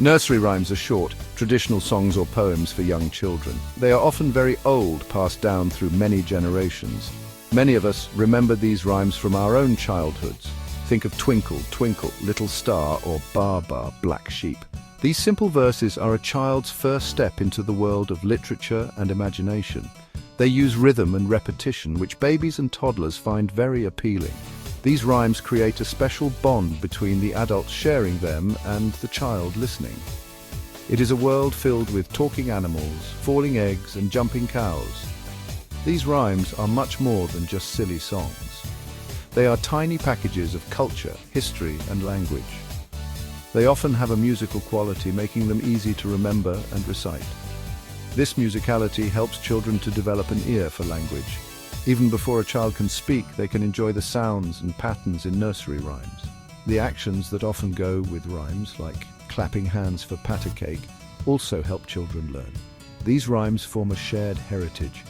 Nursery rhymes are short, traditional songs or poems for young children. They are often very old, passed down through many generations. Many of us remember these rhymes from our own childhoods. Think of Twinkle, Twinkle, Little Star, or Baa Baa, Black Sheep. These simple verses are a child's first step into the world of literature and imagination. They use rhythm and repetition, which babies and toddlers find very appealing. These rhymes create a special bond between the adults sharing them and the child listening. It is a world filled with talking animals, falling eggs, and jumping cows. These rhymes are much more than just silly songs. They are tiny packages of culture, history, and language. They often have a musical quality, making them easy to remember and recite. This musicality helps children to develop an ear for language. Even before a child can speak, they can enjoy the sounds and patterns in nursery rhymes. The actions that often go with rhymes, like clapping hands for pat a cake, also help children learn. These rhymes form a shared heritage,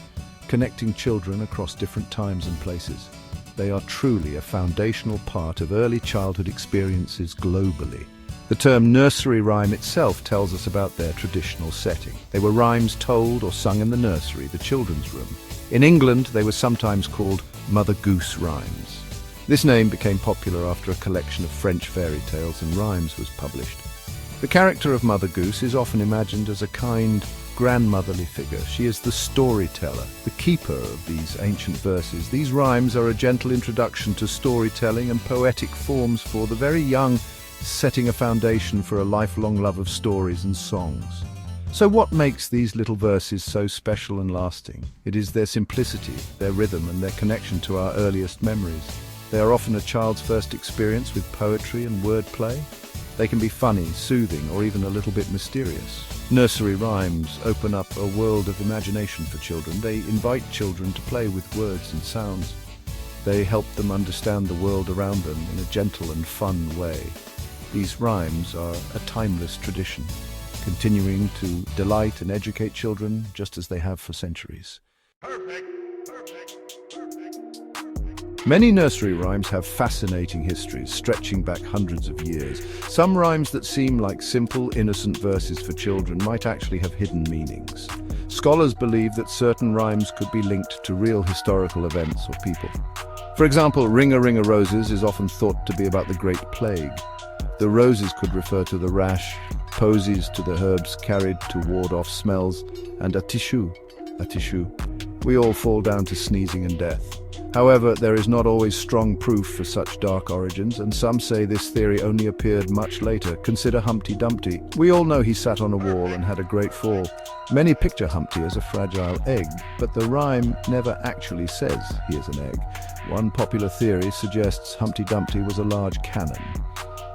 connecting children across different times and places. They are truly a foundational part of early childhood experiences globally. The term nursery rhyme itself tells us about their traditional setting. They were rhymes told or sung in the nursery, the children's room. In England, they were sometimes called Mother Goose rhymes. This name became popular after a collection of French fairy tales and rhymes was published. The character of Mother Goose is often imagined as a kind, grandmotherly figure. She is the storyteller, the keeper of these ancient verses. These rhymes are a gentle introduction to storytelling and poetic forms for the very young, setting a foundation for a lifelong love of stories and songs. So what makes these little verses so special and lasting? It is their simplicity, their rhythm, and their connection to our earliest memories. They are often a child's first experience with poetry and wordplay. They can be funny, soothing, or even a little bit mysterious. Nursery rhymes open up a world of imagination for children. They invite children to play with words and sounds. They help them understand the world around them in a gentle and fun way. These rhymes are a timeless tradition, continuing to delight and educate children just as they have for centuries. Perfect. Many nursery rhymes have fascinating histories, stretching back hundreds of years. Some rhymes that seem like simple, innocent verses for children might actually have hidden meanings. Scholars believe that certain rhymes could be linked to real historical events or people. For example, Ring a Ring a Roses is often thought to be about the Great Plague. The roses could refer to the rash, posies to the herbs carried to ward off smells, and a tissue, we all fall down to sneezing and death. However, there is not always strong proof for such dark origins, and some say this theory only appeared much later. Consider Humpty Dumpty. We all know he sat on a wall and had a great fall. Many picture Humpty as a fragile egg, but the rhyme never actually says he is an egg. One popular theory suggests Humpty Dumpty was a large cannon.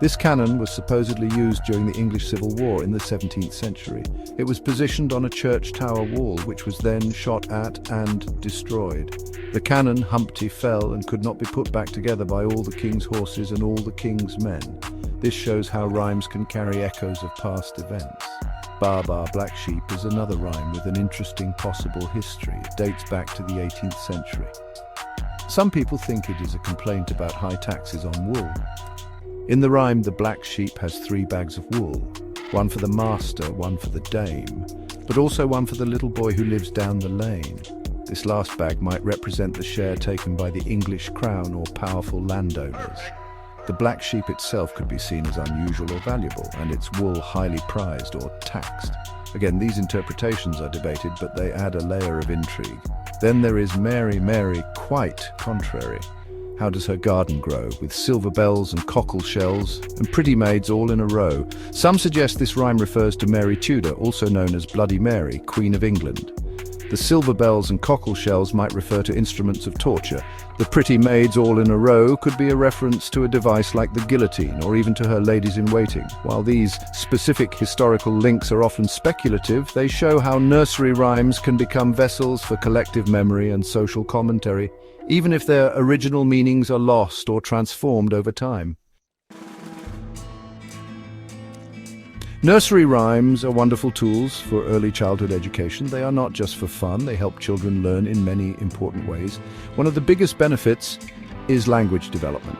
This cannon was supposedly used during the English Civil War in the 17th century. It was positioned on a church tower wall, which was then shot at and destroyed. The cannon, Humpty, fell and could not be put back together by all the king's horses and all the king's men. This shows how rhymes can carry echoes of past events. Baa Baa, Black Sheep is another rhyme with an interesting possible history. It dates back to the 18th century. Some people think it is a complaint about high taxes on wool. In the rhyme, the black sheep has 3 bags of wool, one for the master, one for the dame, but also one for the little boy who lives down the lane. This last bag might represent the share taken by the English crown or powerful landowners. The black sheep itself could be seen as unusual or valuable, and its wool highly prized or taxed. Again, these interpretations are debated, but they add a layer of intrigue. Then there is Mary, Mary, quite contrary. How does her garden grow, with silver bells and cockle shells and pretty maids all in a row? Some suggest this rhyme refers to Mary Tudor, also known as Bloody Mary, Queen of England. The silver bells and cockle shells might refer to instruments of torture. The pretty maids all in a row could be a reference to a device like the guillotine, or even to her ladies-in-waiting. While these specific historical links are often speculative, they show how nursery rhymes can become vessels for collective memory and social commentary, even if their original meanings are lost or transformed over time. Nursery rhymes are wonderful tools for early childhood education. They are not just for fun, they help children learn in many important ways. One of the biggest benefits is language development.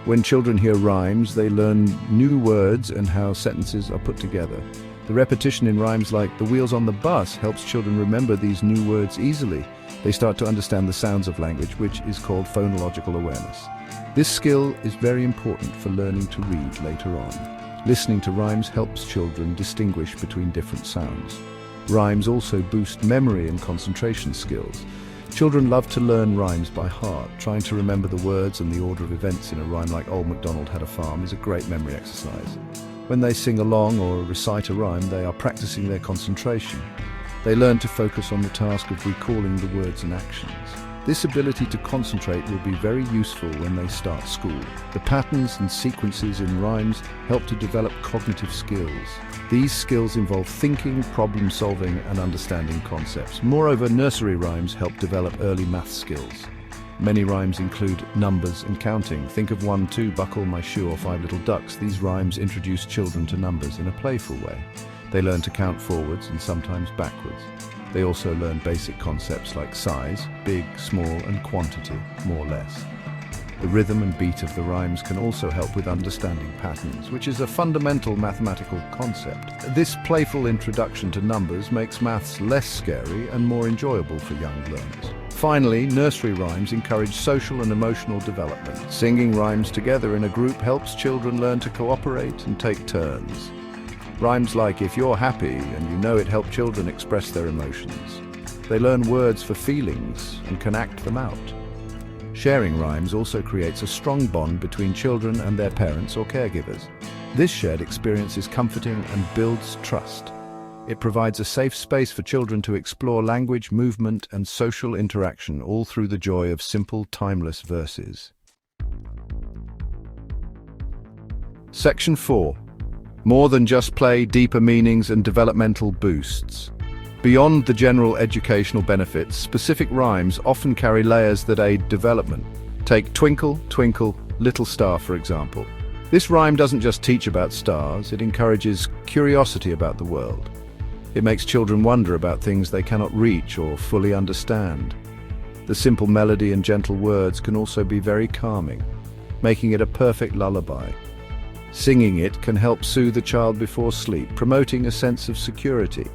When children hear rhymes, they learn new words and how sentences are put together. The repetition in rhymes like "the wheels on the bus" helps children remember these new words easily. They start to understand the sounds of language, which is called phonological awareness. This skill is very important for learning to read later on. Listening to rhymes helps children distinguish between different sounds. Rhymes also boost memory and concentration skills. Children love to learn rhymes by heart. Trying to remember the words and the order of events in a rhyme like "Old MacDonald had a farm" is a great memory exercise. When they sing along or recite a rhyme, they are practicing their concentration. They learn to focus on the task of recalling the words and actions. This ability to concentrate will be very useful when they start school. The patterns and sequences in rhymes help to develop cognitive skills. These skills involve thinking, problem solving, and understanding concepts. Moreover, nursery rhymes help develop early math skills. Many rhymes include numbers and counting. Think of 1, 2, buckle my shoe, or 5 little ducks. These rhymes introduce children to numbers in a playful way. They learn to count forwards and sometimes backwards. They also learn basic concepts like size, big, small, and quantity, more or less. The rhythm and beat of the rhymes can also help with understanding patterns, which is a fundamental mathematical concept. This playful introduction to numbers makes maths less scary and more enjoyable for young learners. Finally, nursery rhymes encourage social and emotional development. Singing rhymes together in a group helps children learn to cooperate and take turns. Rhymes like "if you're happy," and you know it, help children express their emotions. They learn words for feelings and can act them out. Sharing rhymes also creates a strong bond between children and their parents or caregivers. This shared experience is comforting and builds trust. It provides a safe space for children to explore language, movement, and social interaction, all through the joy of simple, timeless verses. Section 4. More than just play, deeper meanings and developmental boosts. Beyond the general educational benefits, specific rhymes often carry layers that aid development. Take "Twinkle, Twinkle, Little Star," for example. This rhyme doesn't just teach about stars, it encourages curiosity about the world. It makes children wonder about things they cannot reach or fully understand. The simple melody and gentle words can also be very calming, making it a perfect lullaby. Singing it can help soothe a child before sleep, promoting a sense of security.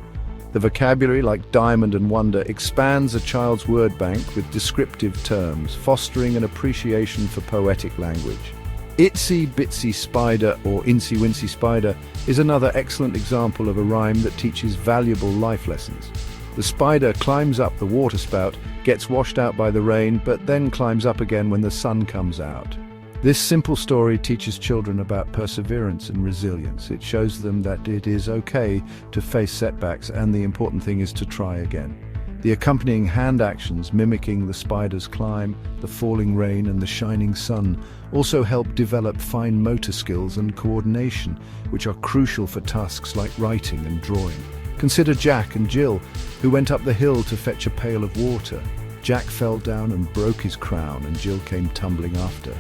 The vocabulary, like "diamond" and "wonder," expands a child's word bank with descriptive terms, fostering an appreciation for poetic language. "Itsy Bitsy Spider" or "Incy Wincy Spider" is another excellent example of a rhyme that teaches valuable life lessons. The spider climbs up the water spout, gets washed out by the rain, but then climbs up again when the sun comes out. This simple story teaches children about perseverance and resilience. It shows them that it is okay to face setbacks, and the important thing is to try again. The accompanying hand actions, mimicking the spider's climb, the falling rain, and the shining sun, also help develop fine motor skills and coordination, which are crucial for tasks like writing and drawing. Consider Jack and Jill, who went up the hill to fetch a pail of water. Jack fell down and broke his crown, and Jill came tumbling after.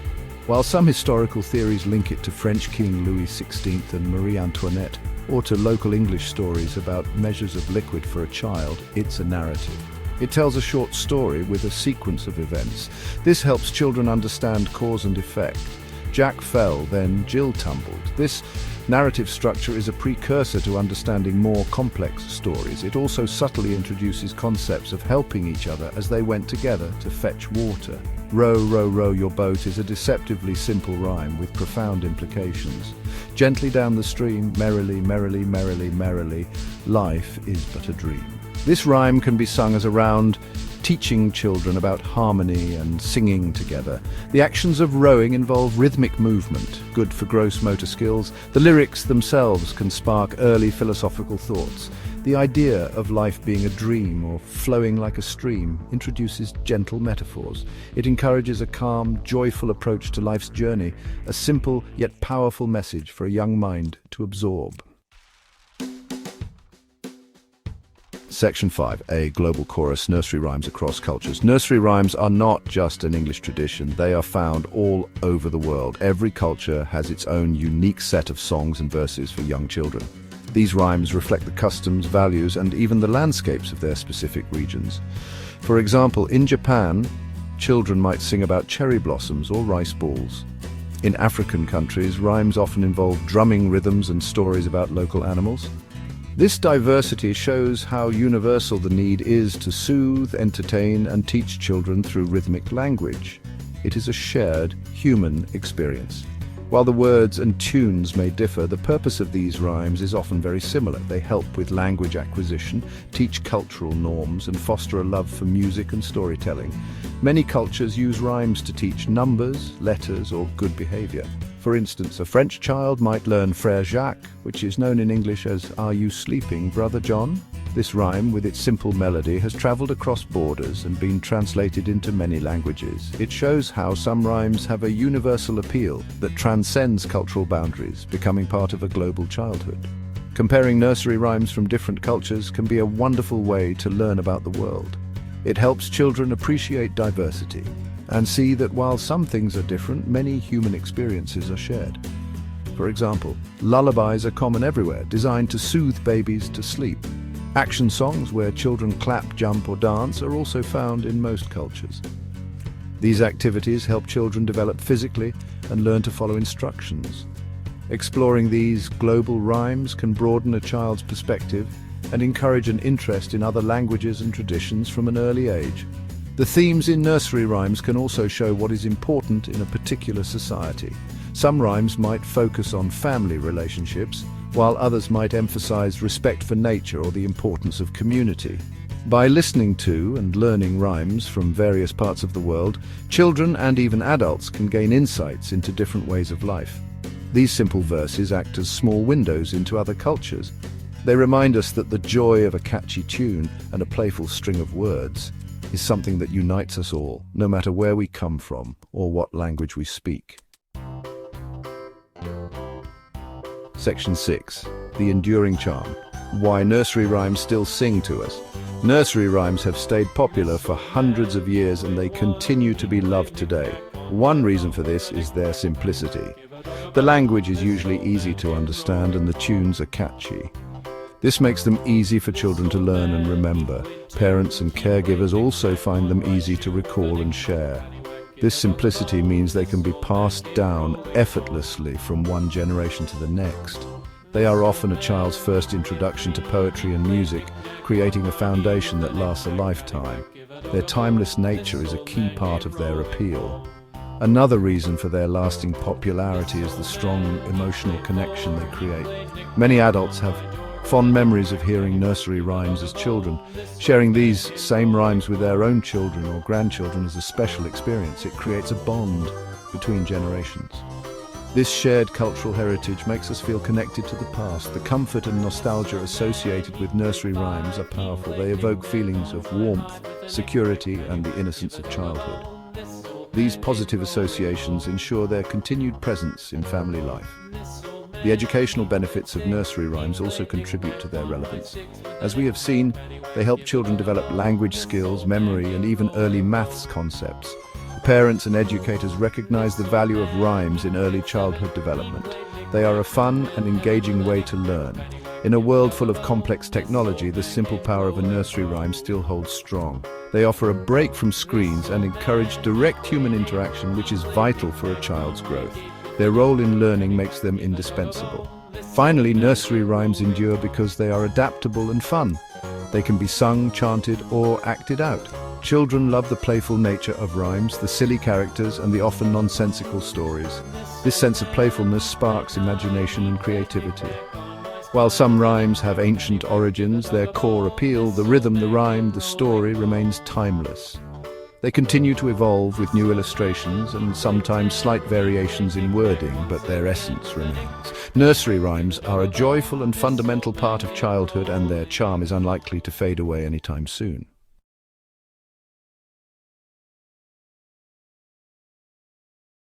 While some historical theories link it to French King Louis XVI and Marie Antoinette, or to local English stories about measures of liquid for a child, it's a narrative. It tells a short story with a sequence of events. This helps children understand cause and effect. Jack fell, then Jill tumbled. This narrative structure is a precursor to understanding more complex stories. It also subtly introduces concepts of helping each other as they went together to fetch water. "Row, row, row your boat" is a deceptively simple rhyme with profound implications. Gently down the stream, merrily, merrily, merrily, merrily, life is but a dream. This rhyme can be sung as a round, teaching children about harmony and singing together. The actions of rowing involve rhythmic movement, good for gross motor skills. The lyrics themselves can spark early philosophical thoughts. The idea of life being a dream or flowing like a stream introduces gentle metaphors. It encourages a calm, joyful approach to life's journey, a simple yet powerful message for a young mind to absorb. Section 5. A global chorus, nursery rhymes across cultures. Nursery rhymes are not just an English tradition. They are found all over the world. Every culture has its own unique set of songs and verses for young children. These rhymes reflect the customs, values, and even the landscapes of their specific regions. For example, in Japan, children might sing about cherry blossoms or rice balls. In African countries, rhymes often involve drumming rhythms and stories about local animals. This diversity shows how universal the need is to soothe, entertain, and teach children through rhythmic language. It is a shared human experience. While the words and tunes may differ, the purpose of these rhymes is often very similar. They help with language acquisition, teach cultural norms, and foster a love for music and storytelling. Many cultures use rhymes to teach numbers, letters, or good behavior. For instance, a French child might learn Frère Jacques, which is known in English as "Are you sleeping, Brother John?" This rhyme, with its simple melody, has traveled across borders and been translated into many languages. It shows how some rhymes have a universal appeal that transcends cultural boundaries, becoming part of a global childhood. Comparing nursery rhymes from different cultures can be a wonderful way to learn about the world. It helps children appreciate diversity and see that while some things are different, many human experiences are shared. For example, lullabies are common everywhere, designed to soothe babies to sleep. Action songs where children clap, jump, or dance are also found in most cultures. These activities help children develop physically and learn to follow instructions. Exploring these global rhymes can broaden a child's perspective and encourage an interest in other languages and traditions from an early age. The themes in nursery rhymes can also show what is important in a particular society. Some rhymes might focus on family relationships, while others might emphasize respect for nature or the importance of community. By listening to and learning rhymes from various parts of the world, children and even adults can gain insights into different ways of life. These simple verses act as small windows into other cultures. They remind us that the joy of a catchy tune and a playful string of words is something that unites us all, no matter where we come from or what language we speak. Section 6. The enduring charm. Why nursery rhymes still sing to us. Nursery rhymes have stayed popular for hundreds of years and they continue to be loved today. One reason for this is their simplicity. The language is usually easy to understand and the tunes are catchy. This makes them easy for children to learn and remember. Parents and caregivers also find them easy to recall and share. This simplicity means they can be passed down effortlessly from one generation to the next. They are often a child's first introduction to poetry and music, creating a foundation that lasts a lifetime. Their timeless nature is a key part of their appeal. Another reason for their lasting popularity is the strong emotional connection they create. Many adults have fond memories of hearing nursery rhymes as children. Sharing these same rhymes with their own children or grandchildren is a special experience. It creates a bond between generations. This shared cultural heritage makes us feel connected to the past. The comfort and nostalgia associated with nursery rhymes are powerful. They evoke feelings of warmth, security, and the innocence of childhood. These positive associations ensure their continued presence in family life. The educational benefits of nursery rhymes also contribute to their relevance. As we have seen, they help children develop language skills, memory, and even early maths concepts. Parents and educators recognize the value of rhymes in early childhood development. They are a fun and engaging way to learn. In a world full of complex technology, the simple power of a nursery rhyme still holds strong. They offer a break from screens and encourage direct human interaction, which is vital for a child's growth. Their role in learning makes them indispensable. Finally, nursery rhymes endure because they are adaptable and fun. They can be sung, chanted, or acted out. Children love the playful nature of rhymes, the silly characters, and the often nonsensical stories. This sense of playfulness sparks imagination and creativity. While some rhymes have ancient origins, their core appeal, the rhythm, the rhyme, the story, remains timeless. They continue to evolve with new illustrations and sometimes slight variations in wording, but their essence remains. Nursery rhymes are a joyful and fundamental part of childhood, and their charm is unlikely to fade away anytime soon.